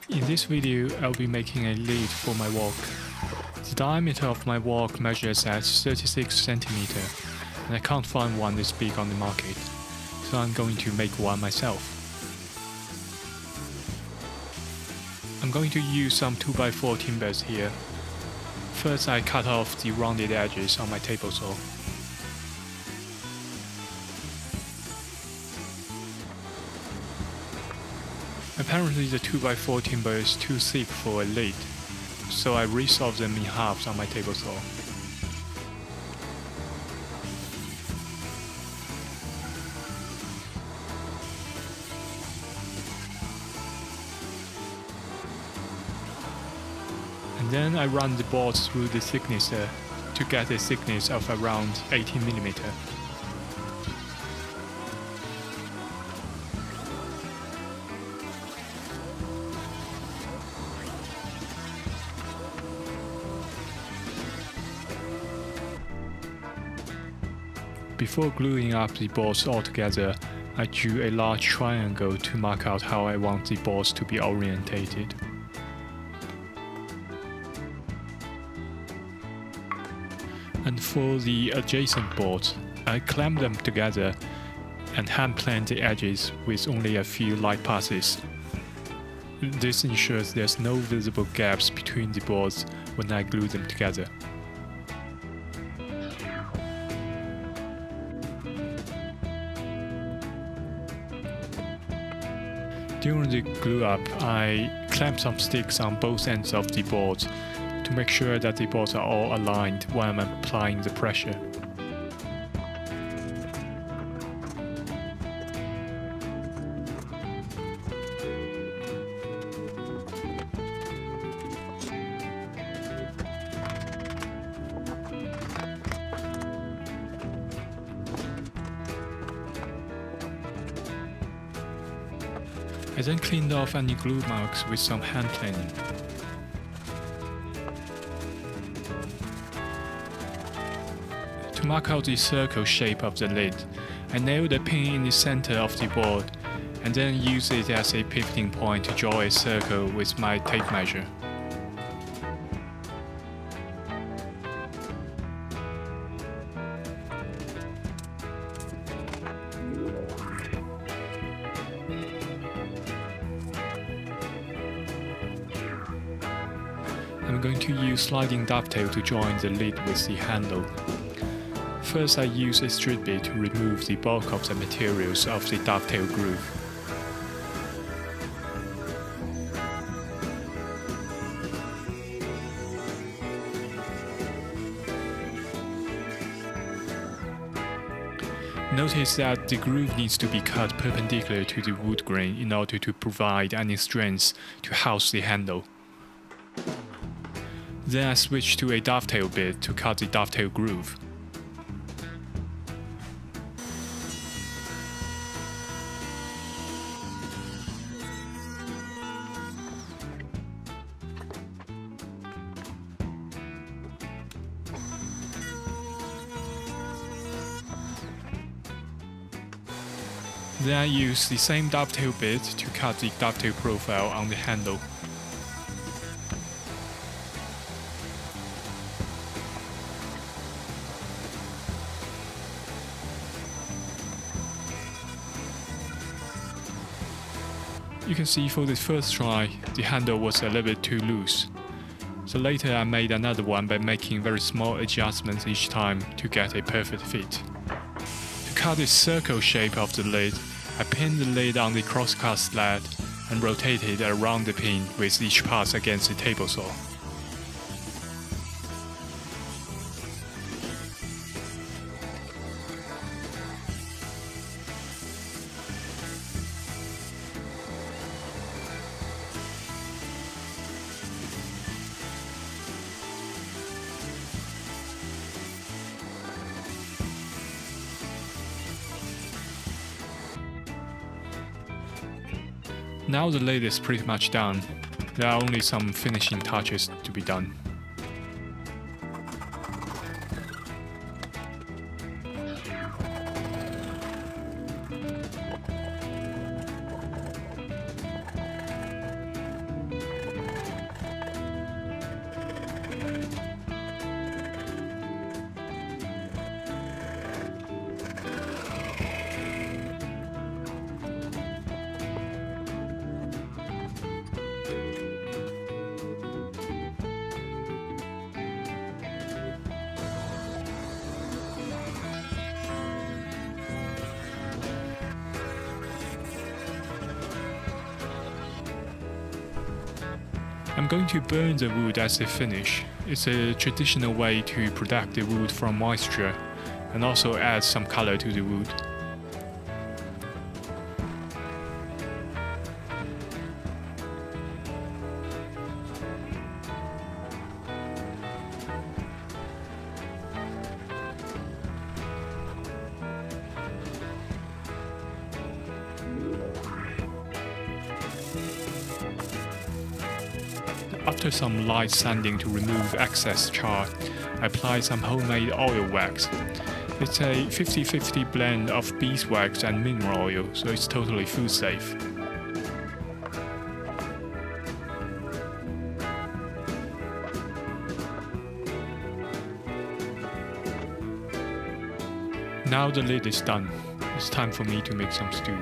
In this video, I'll be making a lid for my wok. The diameter of my wok measures at 36 cm, and I can't find one this big on the market, so I'm going to make one myself. I'm going to use some 2x4 timbers here. First, I cut off the rounded edges on my table saw. Apparently the 2x4 timber is too thick for a lid, so I resolved them in halves on my table saw. And then I run the boards through the thicknesser to get a thickness of around 18 mm. Before gluing up the boards all together, I drew a large triangle to mark out how I want the boards to be orientated. And for the adjacent boards, I clamped them together and hand-planed the edges with only a few light passes. This ensures there's no visible gaps between the boards when I glue them together. During the glue up, I clamped some sticks on both ends of the boards to make sure that the boards are all aligned while I'm applying the pressure. I then cleaned off any glue marks with some hand planing. To mark out the circle shape of the lid, I nailed a pin in the center of the board and then used it as a pivoting point to draw a circle with my tape measure. I'm going to use sliding dovetail to join the lid with the handle. First, I use a straight bit to remove the bulk of the materials of the dovetail groove. Notice that the groove needs to be cut perpendicular to the wood grain in order to provide any strength to house the handle. Then I switch to a dovetail bit to cut the dovetail groove. Then I use the same dovetail bit to cut the dovetail profile on the handle. You can see for the first try, the handle was a little bit too loose. So later I made another one by making very small adjustments each time to get a perfect fit. To cut the circle shape of the lid, I pinned the lid on the crosscut sled and rotated around the pin with each pass against the table saw. Now the lid is pretty much done. There are only some finishing touches to be done. I'm going to burn the wood as a finish. It's a traditional way to protect the wood from moisture and also add some color to the wood. After some light sanding to remove excess char, I apply some homemade oil wax. It's a 50-50 blend of beeswax and mineral oil, so it's totally food safe. Now the lid is done. It's time for me to make some stew.